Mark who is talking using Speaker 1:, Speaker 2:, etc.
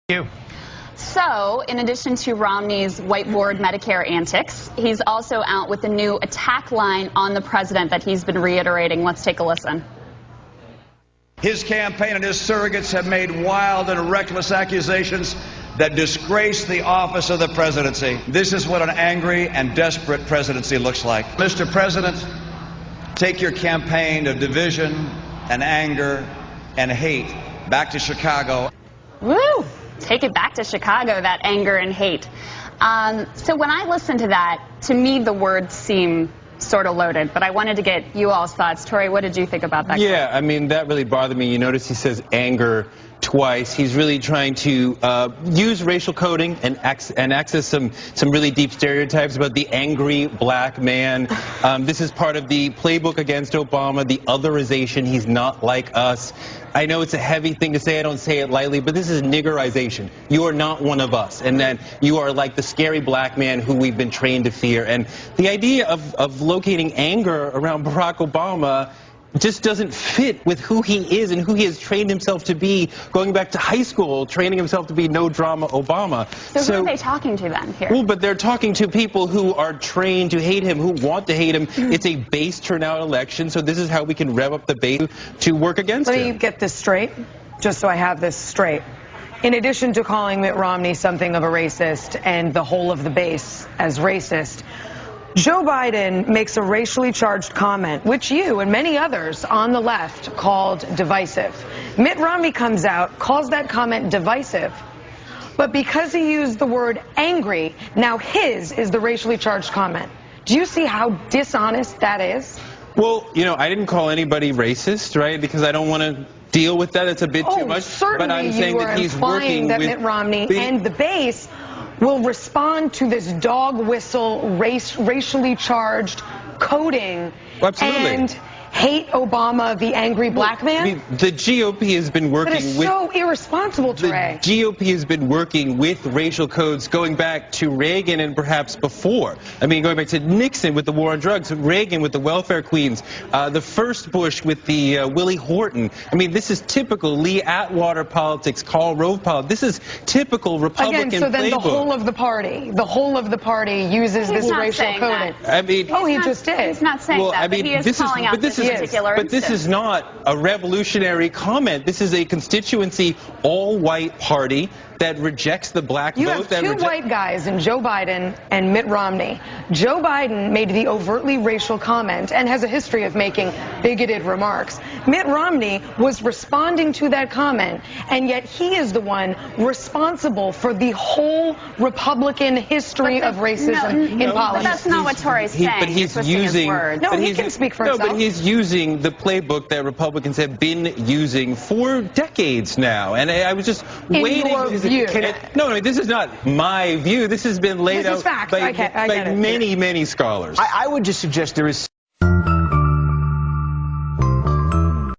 Speaker 1: You.
Speaker 2: So, in addition to Romney's whiteboard Medicare antics, he's also out with a new attack line on the president that he's been reiterating. Let's take a listen.
Speaker 3: His campaign and his surrogates have made wild and reckless accusations that disgrace the office of the presidency. This is what an angry and desperate presidency looks like. Mr. President, take your campaign of division and anger and hate back to Chicago.
Speaker 2: Woo! Take it back to Chicago, that anger and hate. So when I listen to that, to me the words seem sort of loaded, but I wanted to get you all's thoughts. Tori, what did you think about that?
Speaker 4: Yeah, I mean, that really bothered me. You notice he says anger twice. He's really trying to use racial coding and access some really deep stereotypes about the angry black man. This is part of the playbook against Obama, the otherization. He's not like us. I know it's a heavy thing to say. I don't say it lightly, but this is niggerization. You are not one of us, and then you are like the scary black man who we've been trained to fear. And the idea of locating anger around Barack Obama just doesn't fit with who he is and who he has trained himself to be, going back to high school, training himself to be no drama Obama.
Speaker 2: So who are they talking to then here?
Speaker 4: Well, but they're talking to people who are trained to hate him, who want to hate him. It's a base turnout election, so this is how we can rev up the base to work against him.
Speaker 5: Let me get this straight, just so I have this straight. In addition to calling Mitt Romney something of a racist and the whole of the base as racist, Joe Biden makes a racially charged comment, which you and many others on the left called divisive. Mitt Romney comes out, calls that comment divisive, but because he used the word angry, now his is the racially charged comment. Do you see how dishonest that is?
Speaker 4: Well, you know, I didn't call anybody racist, right, because I don't want to deal with that. It's a bit too much.
Speaker 5: Certainly,
Speaker 4: but I'm saying that he's working
Speaker 5: that
Speaker 4: with
Speaker 5: Mitt Romney and the base will respond to this dog whistle, racially charged coding.
Speaker 4: Absolutely.
Speaker 5: And hate Obama, the angry black man?
Speaker 4: I mean, the GOP has been working
Speaker 5: That is
Speaker 4: with...
Speaker 5: so irresponsible, Trey.
Speaker 4: The GOP has been working with racial codes going back to Reagan and perhaps before. I mean, going back to Nixon with the war on drugs, Reagan with the welfare queens, the first Bush with the Willie Horton. I mean, this is typical Lee Atwater politics, Karl Rove politics. This is typical Republican
Speaker 5: Again, so then
Speaker 4: playbook.
Speaker 5: the whole of the party uses this racial coding.
Speaker 4: I mean,
Speaker 5: he just did.
Speaker 2: He's not saying that, but he is calling out this particular
Speaker 4: instance. But this is not a revolutionary comment. This is a constituency all-white party that rejects the black vote.
Speaker 5: You have two white guys in Joe Biden and Mitt Romney. Joe Biden made the overtly racial comment and has a history of making bigoted remarks. Mitt Romney was responding to that comment, and yet he is the one responsible for the whole Republican history of racism in politics.
Speaker 2: But that's not what Tori's saying.
Speaker 4: But he's using...
Speaker 5: No, he can speak for himself.
Speaker 4: No, but he's using the playbook that Republicans have been using for decades now. And I was just waiting... No, this is not my view. This has been laid out by many scholars.
Speaker 1: I would just suggest there is...